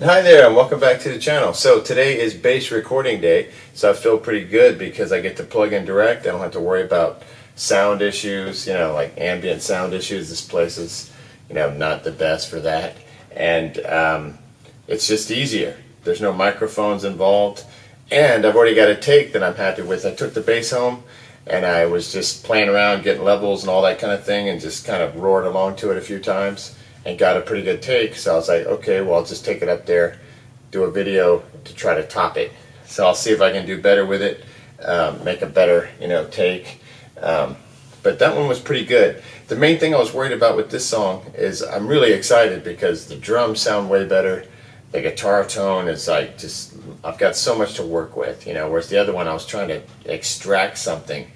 Hi there, and welcome back to the channel. So today is bass recording day, so I feel pretty good because I get to plug in direct. I don't have to worry about sound issues, like ambient sound issues. This place is, not the best for that. And it's just easier. There's no microphones involved. And I've already got a take that I'm happy with. I took the bass home and I was just playing around, getting levels and all that kind of thing, and just kind of roared along to it a few times and got a pretty good take. So I was like, okay, well, I'll just take it up there, do a video to try to top it. So I'll see if I can do better with it, make a better, take. But that one was pretty good. The main thing I was worried about with this song is I'm really excited because the drums sound way better. The guitar tone is like I've got so much to work with, whereas the other one I was trying to extract something,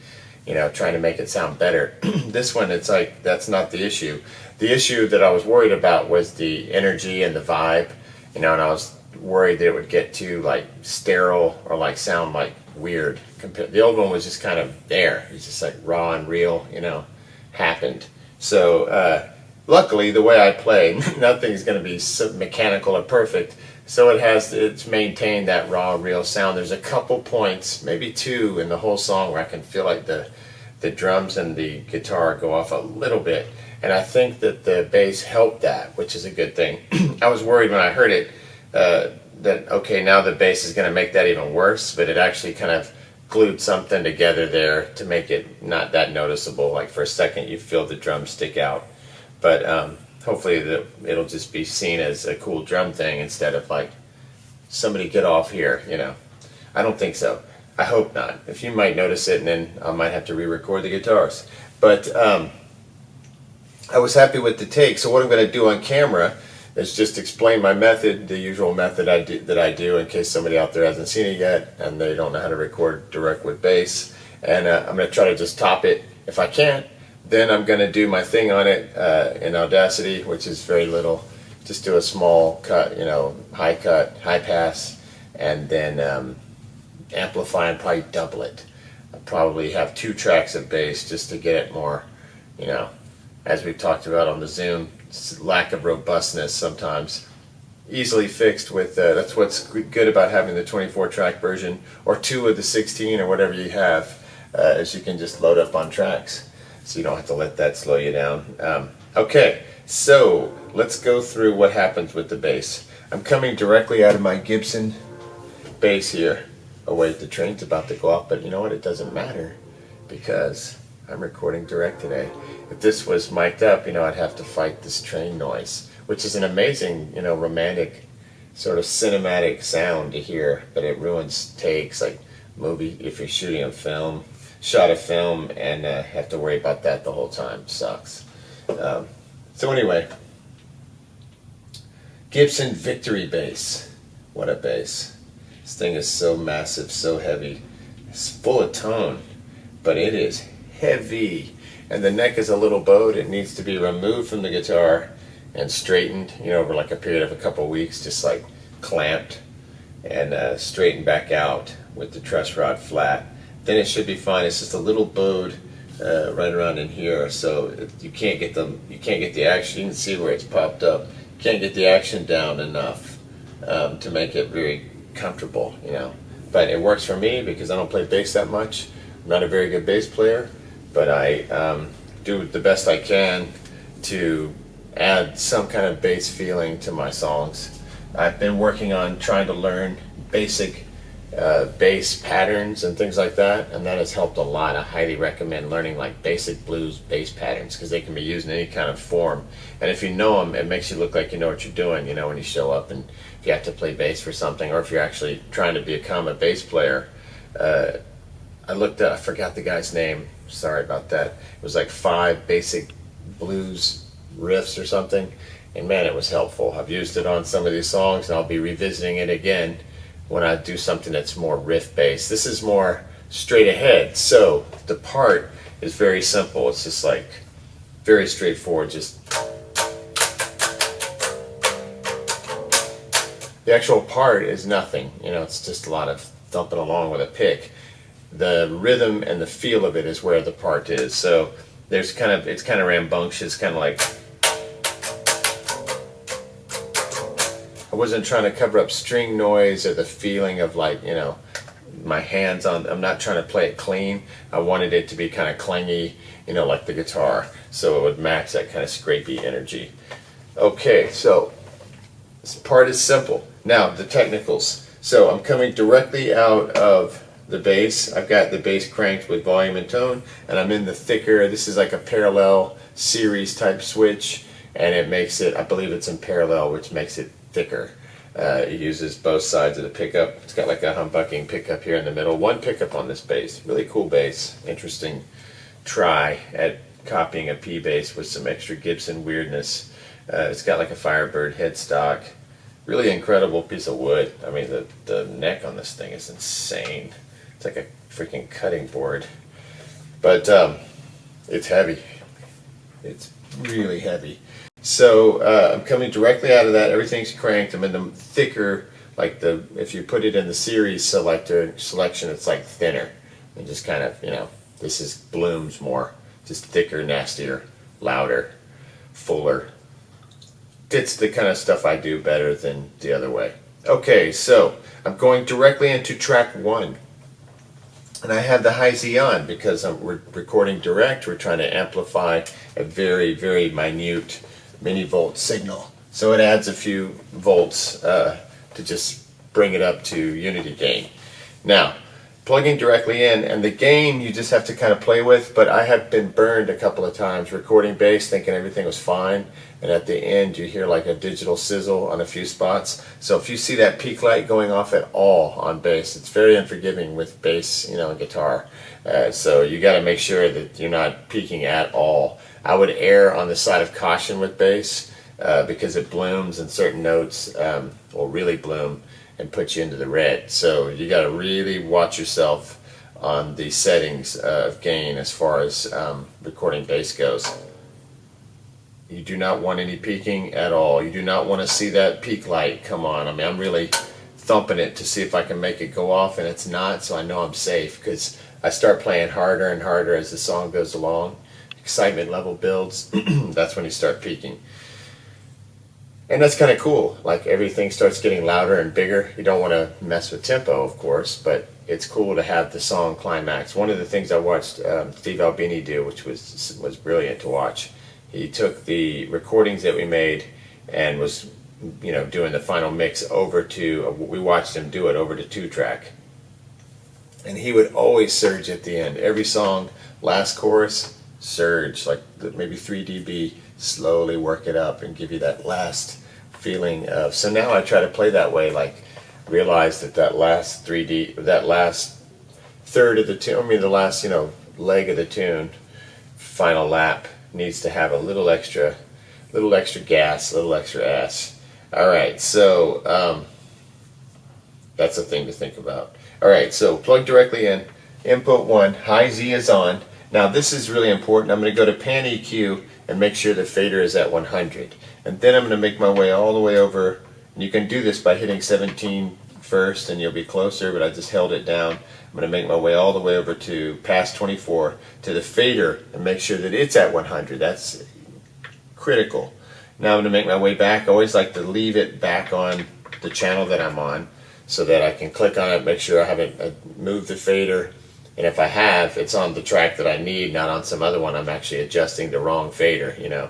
trying to make it sound better. This one, it's like, that's not the issue. The issue that I was worried about was the energy and the vibe, and I was worried that it would get too like sterile or like sound like weird. The old one was just kind of there. It's just like raw and real, happened. So luckily, the way I play, nothing's going to be so mechanical or perfect. So it's maintained that raw, real sound. There's a couple points, maybe two in the whole song, where I can feel like the drums and the guitar go off a little bit. And I think that the bass helped that, which is a good thing. I was worried when I heard it that, okay, now the bass is going to make that even worse, but it actually kind of glued something together there to make it not that noticeable. Like for a second you feel the drums stick out. But hopefully it'll just be seen as a cool drum thing instead of like, somebody get off here, I don't think so. I hope not. If you might notice it, and then I might have to re-record the guitars. But I was happy with the take. So what I'm going to do on camera is just explain my method, the usual method that I do in case somebody out there hasn't seen it yet and they don't know how to record direct with bass. And I'm going to try to just top it. If I can't, then I'm going to do my thing on it in Audacity, which is very little. Just do a small cut, high cut, high pass, and then amplify and probably double it. I'll probably have 2 tracks of bass just to get it more, as we've talked about on the Zoom, lack of robustness sometimes. Easily fixed with, that's what's good about having the 24-track version, or 2 of the 16 or whatever you have, is you can just load up on tracks. So you don't have to let that slow you down. Okay, so let's go through what happens with the bass. I'm coming directly out of my Gibson bass here. Oh wait, the train's about to go off, but you know what? It doesn't matter because I'm recording direct today. If this was mic'd up, I'd have to fight this train noise, which is an amazing, romantic, sort of cinematic sound to hear, but it ruins takes, like movie, if you're shooting a film, shot a film, and have to worry about that the whole time. Sucks. So anyway, Gibson Victory bass. What a bass. This thing is so massive, so heavy. It's full of tone, but it is heavy. And the neck is a little bowed. It needs to be removed from the guitar and straightened, over like a period of a couple of weeks, just like clamped and straightened back out with the truss rod flat. Then it should be fine. It's just a little bowed right around in here, so you can't get the action. You can see where it's popped up. You can't get the action down enough to make it very comfortable, But it works for me because I don't play bass that much. I'm not a very good bass player, but I do the best I can to add some kind of bass feeling to my songs. I've been working on trying to learn basic bass patterns and things like that, and that has helped a lot. I highly recommend learning like basic blues bass patterns because they can be used in any kind of form, and if you know them, it makes you look like you know what you're doing, when you show up and if you have to play bass for something, or if you're actually trying to become a bass player. I forgot the guy's name, sorry about that. It was like 5 basic blues riffs or something, and man, it was helpful. I've used it on some of these songs and I'll be revisiting it again when I do something that's more riff based. This is more straight ahead, so the part is very simple. It's just like very straightforward. Just the actual part is nothing, it's just a lot of thumping along with a pick. The rhythm and the feel of it is where the part is. So it's kind of rambunctious, kind of like wasn't trying to cover up string noise or the feeling of like, you know, my hands on, I'm not trying to play it clean. I wanted it to be kind of clangy, you know, like the guitar, so it would match that kind of scrapey energy. Okay, so this part is simple. Now the technicals. So I'm coming directly out of the bass. I've got the bass cranked with volume and tone, and I'm in the thicker, this is like a parallel series type switch, and it makes it, I believe it's in parallel, which makes it thicker. It uses both sides of the pickup. It's got like a humbucking pickup here in the middle. One pickup on this bass. Really cool bass. Interesting try at copying a P bass with some extra Gibson weirdness. It's got like a Firebird headstock. Really incredible piece of wood. I mean, the neck on this thing is insane. It's like a freaking cutting board. But it's heavy. It's really heavy. So I'm coming directly out of that. Everything's cranked. I'm in the thicker, like the, if you put it in the series selection, it's like thinner. And just kind of, you know, this is blooms more. Just thicker, nastier, louder, fuller. Fits the kind of stuff I do better than the other way. Okay, so I'm going directly into track 1. And I have the high Z on because we're recording direct. We're trying to amplify a very, very minute millivolt signal. So it adds a few volts to just bring it up to unity gain. Now, plugging directly in, and the gain you just have to kind of play with, but I have been burned a couple of times recording bass thinking everything was fine, and at the end you hear like a digital sizzle on a few spots. So if you see that peak light going off at all on bass, it's very unforgiving with bass, you know, and guitar. So you got to make sure that you're not peaking at all. I would err on the side of caution with bass because it blooms and certain notes will really bloom and put you into the red. So you got to really watch yourself on the settings of gain as far as recording bass goes. You do not want any peaking at all. You do not want to see that peak light come on. I mean, I'm really thumping it to see if I can make it go off, and it's not, so I know I'm safe because I start playing harder and harder as the song goes along. Excitement level builds. That's when you start peaking. And that's kind of cool. Like everything starts getting louder and bigger. You don't want to mess with tempo, of course, but it's cool to have the song climax. One of the things I watched Steve Albini do, which was brilliant to watch. He took the recordings that we made and was, you know, doing the final mix over to, we watched him do it over to 2-track. And he would always surge at the end. Every song, last chorus, surge, like maybe 3 dB, slowly work it up and give you that last feeling of, so now I try to play that way, like realize that last 3D, that last third of the tune, I mean the last, you know, leg of the tune, final lap, needs to have a little extra gas, a little extra ass. Alright, so that's a thing to think about. Alright, so plug directly in, input 1, high Z is on. Now this is really important. I'm going to go to pan EQ and make sure the fader is at 100. And then I'm going to make my way all the way over, and you can do this by hitting 17 first and you'll be closer, but I just held it down. I'm going to make my way all the way over to past 24 to the fader and make sure that it's at 100. That's critical. Now I'm going to make my way back. I always like to leave it back on the channel that I'm on so that I can click on it, make sure I haven't moved the fader. And if I have, it's on the track that I need, not on some other one. I'm actually adjusting the wrong fader, you know,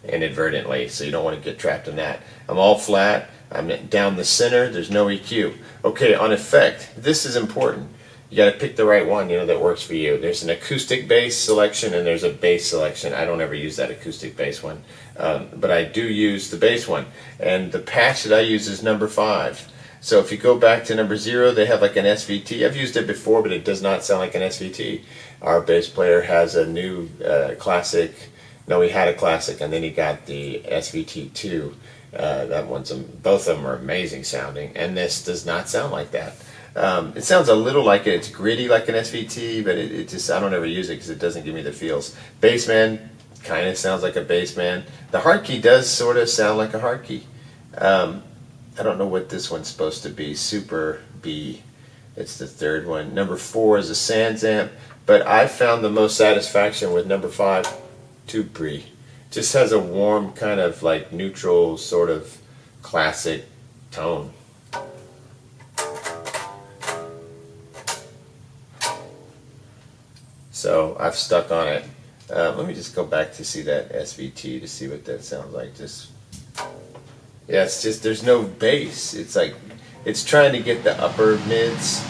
inadvertently. So you don't want to get trapped in that. I'm all flat. I'm down the center. There's no EQ. Okay, on effect, this is important. You got to pick the right one, you know, that works for you. There's an acoustic bass selection and there's a bass selection. I don't ever use that acoustic bass one, but I do use the bass one. And the patch that I use is number 5. So if you go back to number 0, they have like an SVT. I've used it before, but it does not sound like an SVT. Our bass player has a new classic. No, he had a classic, and then he got the SVT2. That one's both of them are amazing sounding, and this does not sound like that. It sounds a little like it. It's gritty like an SVT, but it just, I don't ever use it because it doesn't give me the feels. Bassman kind of sounds like a bassman. The hard key does sort of sound like a hard key. I don't know what this one's supposed to be. Super B. It's the third one. Number 4 is a Sans amp, but I found the most satisfaction with number 5, Tupri. Just has a warm kind of like neutral sort of classic tone. So I've stuck on it. Let me just go back to see that SVT to see what that sounds like. Yeah, it's just there's no bass. It's like it's trying to get the upper mids,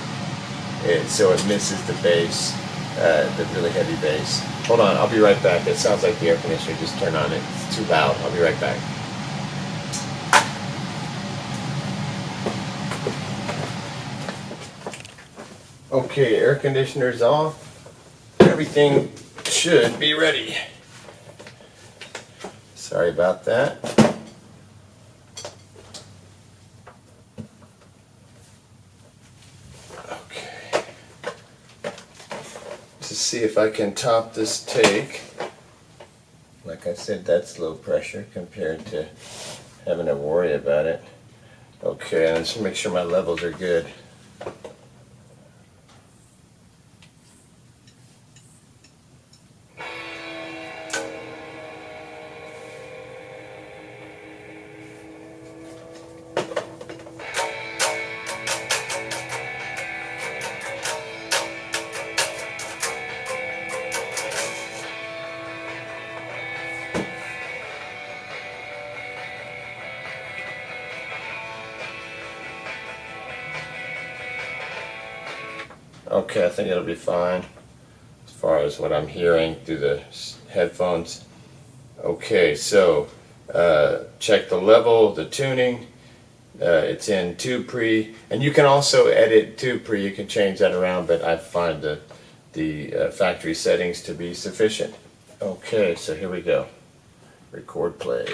so it misses the bass, the really heavy bass. Hold on, I'll be right back. It sounds like the air conditioner just turned on. It's too loud. I'll be right back. Okay, air conditioner's off. Everything should be ready. Sorry about that. Okay. To see if I can top this take. Like I said, that's low pressure compared to having to worry about it. Okay, let's make sure my levels are good. Okay, I think it'll be fine as far as what I'm hearing through the headphones. Okay, so check the level, the tuning. It's in 2 pre, and you can also edit 2 pre. You can change that around, but I find the factory settings to be sufficient. Okay, so here we go. Record play.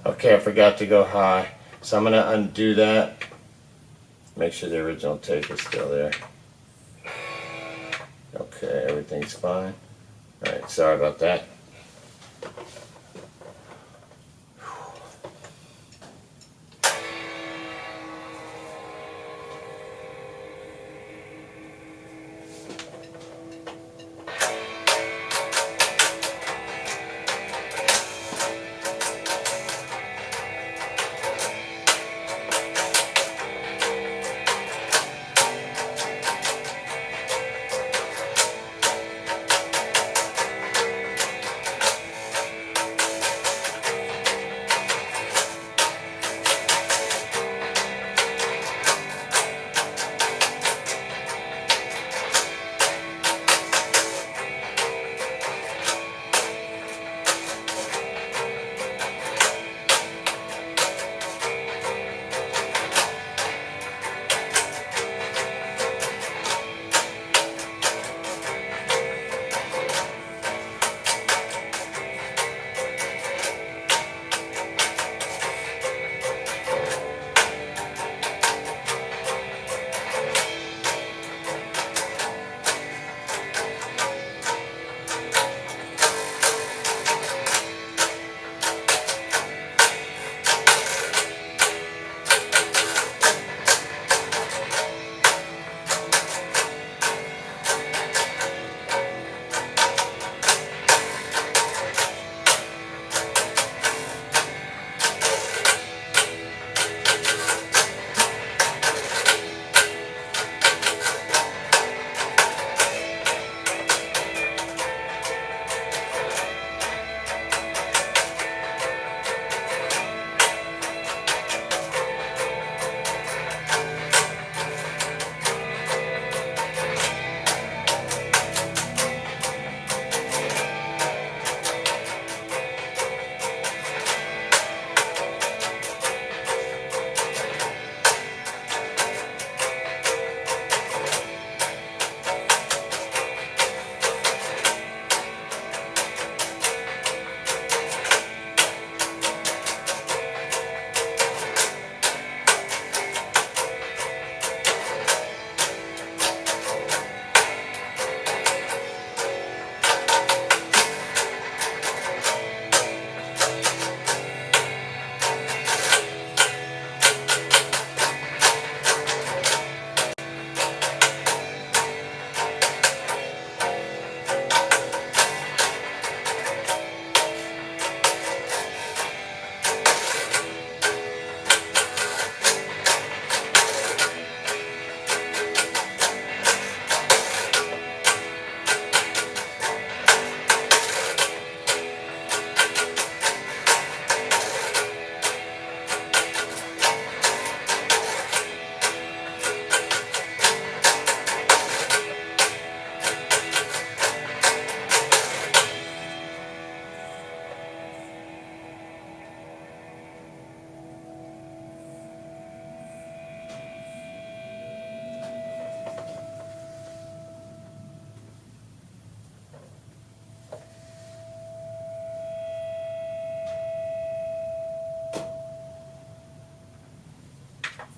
Okay, I forgot to go high, so I'm going to undo that. Make sure the original take is still there. Okay, everything's fine. Alright, sorry about that.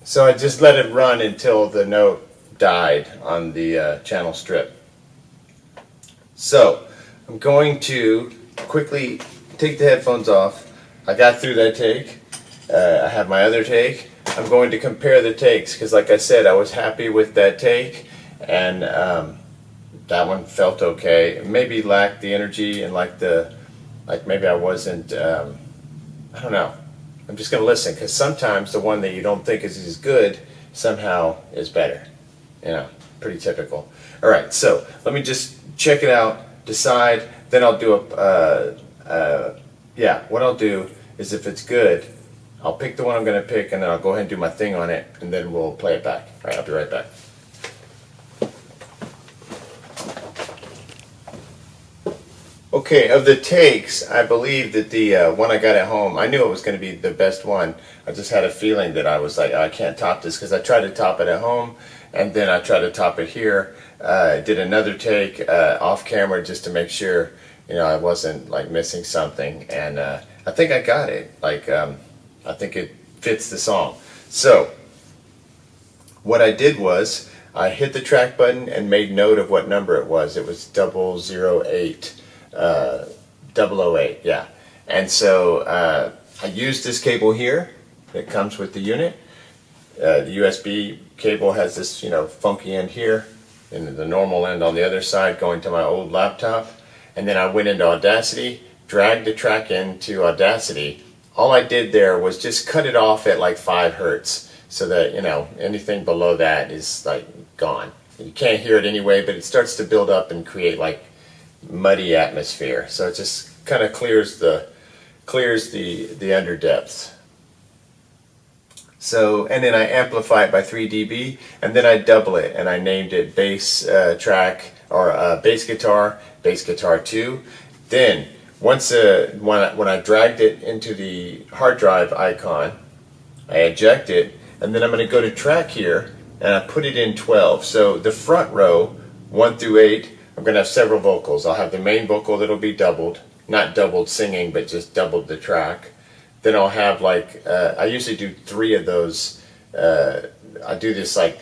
So I just let it run until the note died on the channel strip. So I'm going to quickly take the headphones off. I got through that take. I have my other take. I'm going to compare the takes because, like I said, I was happy with that take, and that one felt okay. Maybe lacked the energy and like maybe I wasn't. I don't know. I'm just going to listen because sometimes the one that you don't think is as good somehow is better. You know, pretty typical. All right, so let me just check it out, decide, then I'll do what I'll do is if it's good, I'll pick the one I'm going to pick and then I'll go ahead and do my thing on it and then we'll play it back. All right, I'll be right back. Okay, of the takes, I believe that the one I got at home, I knew it was going to be the best one. I just had a feeling that I was like, I can't top this because I tried to top it at home and then I tried to top it here. Did another take off camera just to make sure, you know, I wasn't like missing something, and I think I got it. Like I think it fits the song. So what I did was I hit the track button and made note of what number it was. It was 008, 008, yeah. And so I used this cable here that comes with the unit. The USB cable has this, you know, funky end here, and the normal end on the other side going to my old laptop. And then I went into Audacity, dragged the track into Audacity. All I did there was just cut it off at like 5 hertz so that, you know, anything below that is like gone. You can't hear it anyway, but it starts to build up and create like muddy atmosphere. So it just kind of clears the under depths. So, and then I amplify it by 3 dB, and then I double it, and I named it bass track, or bass guitar 2. Then, once when I dragged it into the hard drive icon, I eject it, and then I'm going to go to track here, and I put it in 12. So the front row, 1 through 8, I'm going to have several vocals. I'll have the main vocal that'll be doubled, not doubled singing, but just doubled the track. Then I'll have like, I usually do 3 of those. I do this like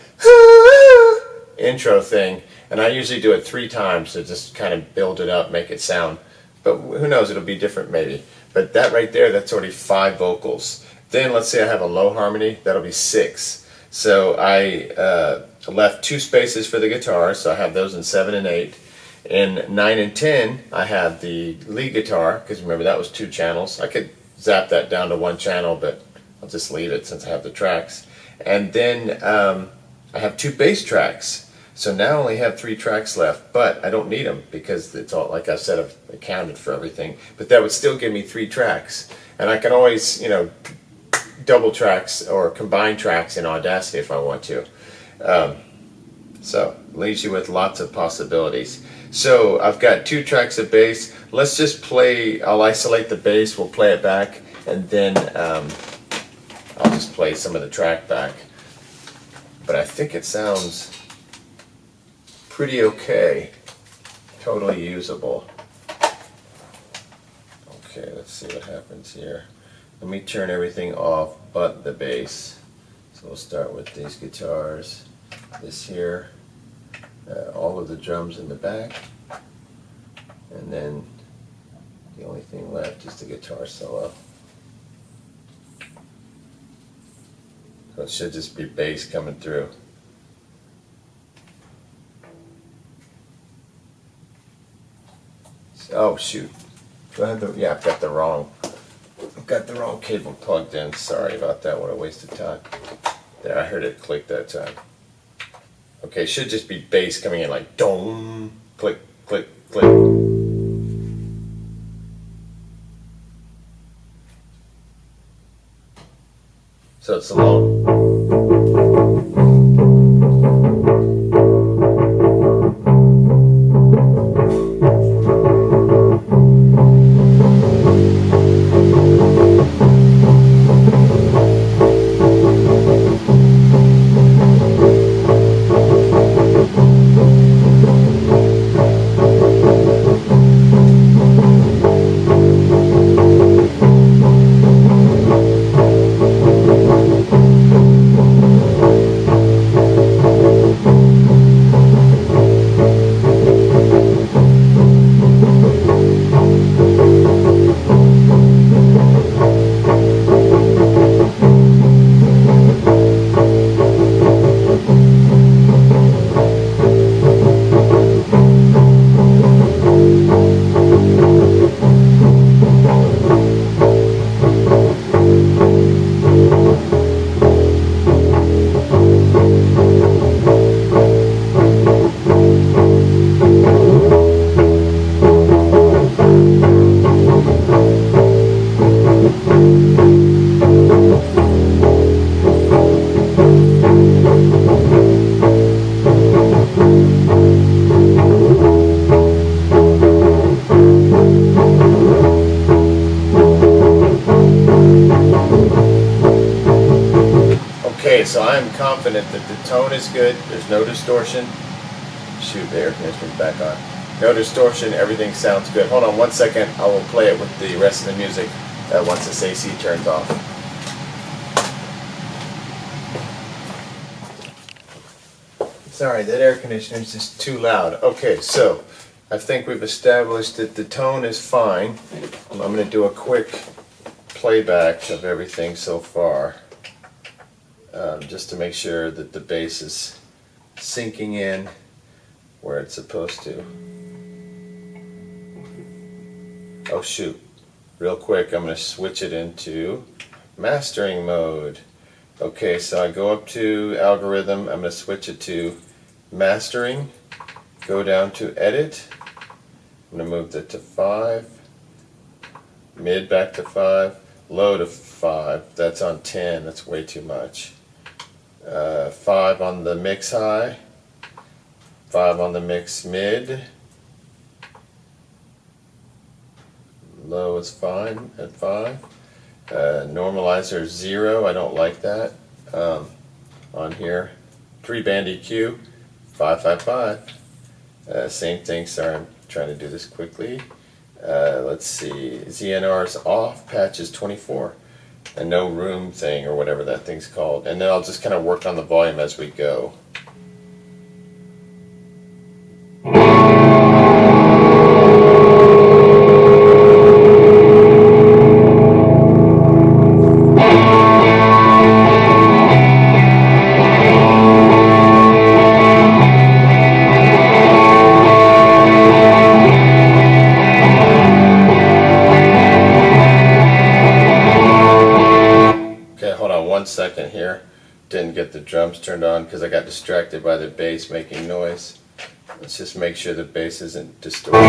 intro thing, and I usually do it 3 times to just kind of build it up, make it sound. But who knows, it'll be different maybe. But that right there, that's already 5 vocals. Then let's say I have a low harmony, that'll be 6. So I left 2 spaces for the guitar, so I have those in 7 and 8. In 9 and 10, I have the lead guitar, because remember that was 2 channels. I could zap that down to 1 channel, but I'll just leave it since I have the tracks. And then I have 2 bass tracks. So now I only have 3 tracks left, but I don't need them because it's all, like I said, I've accounted for everything. But that would still give me 3 tracks. And I can always, you know, double tracks or combine tracks in Audacity if I want to. So it leaves you with lots of possibilities. So I've got 2 tracks of bass. Let's just play, I'll isolate the bass, we'll play it back, and then I'll just play some of the track back. But I think it sounds pretty okay, totally usable. Okay, let's see what happens here. Let me turn everything off but the bass. So we'll start with these guitars, this here, all of the drums in the back, and then the only thing left is the guitar solo. So it should just be bass coming through. Oh shoot! Do I have the? Yeah, I've got the wrong cable plugged in. Sorry about that. What a waste of time. There, I heard it click that time. Okay, it should just be bass coming in like dong, click, click, click. So it's a long. I'm confident that the tone is good. There's no distortion. Shoot, the air conditioner's back on. No distortion. Everything sounds good. Hold on 1 second. I will play it with the rest of the music once this AC turns off. Sorry, that air conditioner is just too loud. Okay, so I think we've established that the tone is fine. I'm going to do a quick playback of everything so far, just to make sure that the bass is sinking in where it's supposed to. Oh shoot, real quick, I'm going to switch it into mastering mode. Okay, so I go up to algorithm, I'm going to switch it to mastering, go down to edit, I'm going to move that to 5, mid back to 5, low to 5, that's on 10, that's way too much. 5 on the mix high, 5 on the mix mid, low is fine at 5. Normalizer 0, I don't like that on here. 3-band EQ, 555. Same thing, sorry, I'm trying to do this quickly. Let's see, ZNR is off, patch is 24. A no room thing or whatever that thing's called. And then I'll just kind of work on the volume as we go. Second here, didn't get the drums turned on because I got distracted by the bass making noise. Let's just make sure the bass isn't distorted.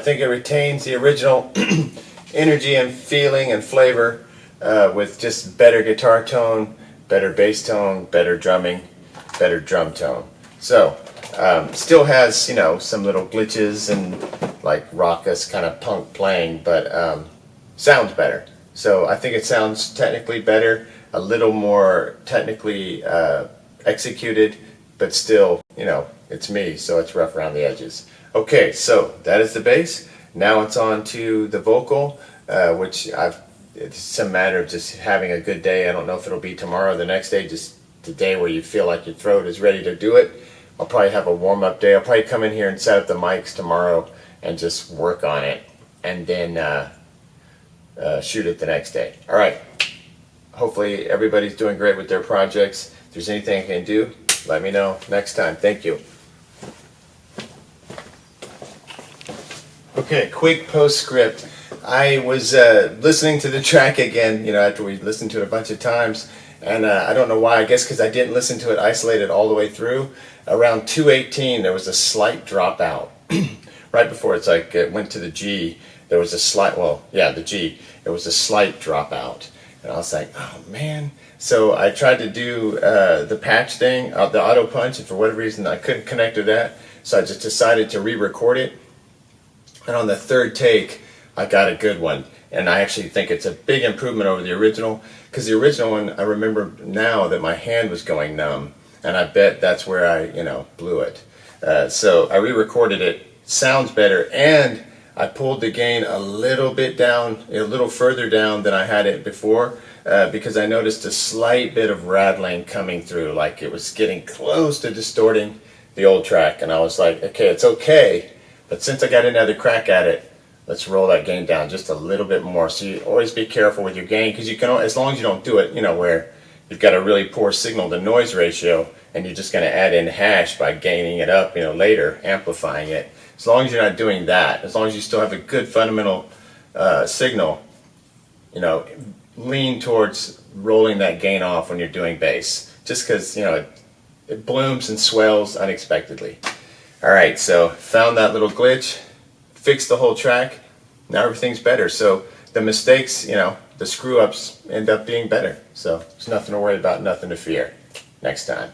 think it retains the original energy and feeling and flavor with just better guitar tone, better bass tone, better drumming, better drum tone. So still has, you know, some little glitches and like raucous kind of punk playing, but sounds better. So I think it sounds technically better, a little more technically executed, but still, you know, it's me, so it's rough around the edges. Okay, so that is the bass. Now it's on to the vocal, which it's a matter of just having a good day. I don't know if it'll be tomorrow or the next day, just the day where you feel like your throat is ready to do it. I'll probably have a warm-up day. I'll probably come in here and set up the mics tomorrow and just work on it, and then shoot it the next day. All right. Hopefully everybody's doing great with their projects. If there's anything I can do, let me know next time. Thank you. Okay, quick postscript. I was listening to the track again, you know, after we listened to it a bunch of times, and I don't know why. I guess because I didn't listen to it isolated all the way through. Around 218, there was a slight dropout. Right before it went to the G, there was a slight, well, yeah, the G, there was a slight dropout. And I was like, oh man. So I tried to do the patch thing, the auto punch, and for whatever reason I couldn't connect to that. So I just decided to re-record it. And on the third take, I got a good one. And I actually think it's a big improvement over the original, because the original one, I remember now that my hand was going numb, and I bet that's where I, you know, blew it. So I re-recorded it. Sounds better, and I pulled the gain a little bit down, a little further down than I had it before, because I noticed a slight bit of rattling coming through, like it was getting close to distorting the old track. And I was like, okay, it's okay, but since I got another crack at it, let's roll that gain down just a little bit more. So you always be careful with your gain, because you can, as long as you don't do it, you know, where you've got a really poor signal to noise ratio, and you're just going to add in hash by gaining it up, you know, later, amplifying it. As long as you're not doing that, as long as you still have a good fundamental signal, you know, lean towards rolling that gain off when you're doing bass, just because, you know, it blooms and swells unexpectedly. All right, so found that little glitch, fixed the whole track, now everything's better. So the mistakes, you know, the screw-ups end up being better. So there's nothing to worry about, nothing to fear. Next time.